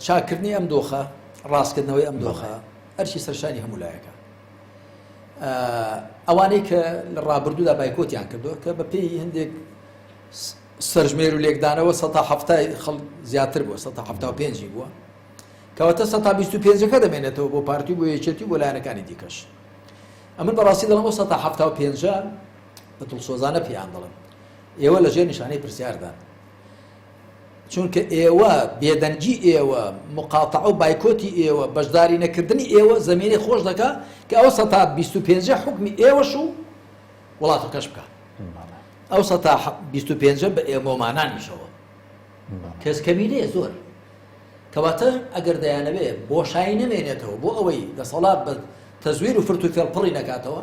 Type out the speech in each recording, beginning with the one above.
چاکردنی ئەم دۆخە ڕاستکردنەوەی ئەم دۆخە ئەرشی سەرشانی هەمولایەکە ئەوانەی کە لە ڕابردوودا بایکۆتیان کردووە کە بە پێی هەندێک سەرژمێر و لێکدانەوە ١ خەڵ زیاتر بووە ١ بووە کەواتە 125ەکە دەمێنێتەوە بۆ پارتی بۆ یەکێتی بۆ لایەنەکانی دیکەش ئەمن بەڕاستی دەڵم 175 بە دڵسۆزانە پێیان دەڵم ئێوە لەژێر نیشانەی پرسیاردان چونکە ئێوە بێدەنگی ئێوە مقاتعە و بایکۆتی ئێوە بەشداری نەکردنی ئێوە زەمینەی خۆش دەکا کە ئەو 125 حکمی ئێوەش و وڵاتەکەش بکە ئەو 125 بە ئێمۆمانانیشەوە کەسکەمینەیە زۆر کەواتە ئەگەر دەیانەوێ بۆشایی نەمێنێتەوە بۆ ئەوەی دەسەڵات بە تەزویر و فرت و فێڵپڕی نەکاتەوە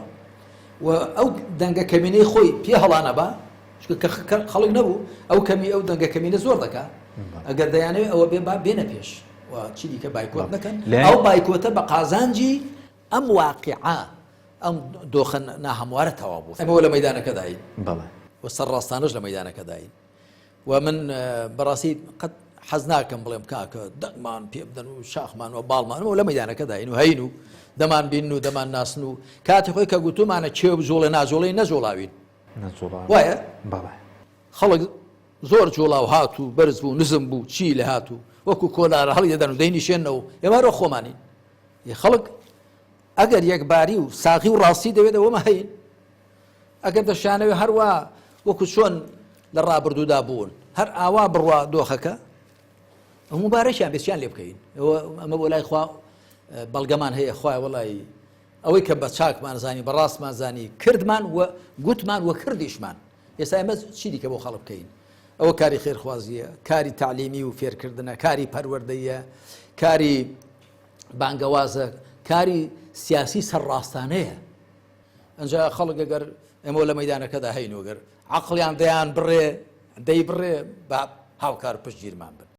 و ئەو دەنگە کەمینەی خۆی پێ هەڵانە بە خەڵک نەبوو ئەو کەمی ئەو دەنگە کەمینە زۆر دەکات ئەگەر دەیانەوێت ئەوە بێنە پێش و چی دیکە بایکۆت نەکەن ئەو بایکۆتە بە قازانجی ئەم واقعە ئەم دۆخە ناهەموارە تەواو بوو ئەمەوە لە مەیدانەکەداین و سەرڕاستانەش لە مەیدانەکەداین و من بەڕاستی قەت حەز ناکەم بڵێم کاکە دەنگمان پێ بدەن و شاخمان و باڵمانەوە لە مەیدانەکەداین و هەین و دەمان بین و دەمان ناسن و کاتی خۆی کە گوتومانە چێ بژۆڵێ ناجۆڵەی نەجۆڵاوین وایە خەڵک زۆر جۆڵاو هات و بەرز بوو نزم بوو چی لە هات و وەکو کۆلارە هەڵی دەدەن و دەینیشێنەوە ئێمارۆ خۆمانی خەڵک ئەگەر یەکباری و ساغی و ڕاستی دەوێت ئەوەمە هەین ئەگەر دەشانەوێ هەروە وەکو چۆن لە ڕابردوودا بوون هەر ئاوا بڕوا دۆخەکە مبارەکیان بێسییان لێ بکەین ئەمە بۆ لای خوا بەڵگەمان هەیە خوای وەڵی ئەوەی کە بە چاکمان زانی بە ڕاستمان زانی کردمان و گوتمان و کردیشمان ئێستا ئێمە چی دیکە بۆ خەڵک بکەین ئەوە کاری خێرخوازیە کاری تعلیمی و فێرکردنە کاری پەروەردەیە کاری بانگەوازە کاری سیاسی سەرڕاستانەیە ئەنجا خەڵک ئەگەر ئێمە لە مەیدانەکەدا هەین وەگەر عەقڵیان دەیان بڕێ دەی بڕێ بە هاوکار پشتگیرمان بن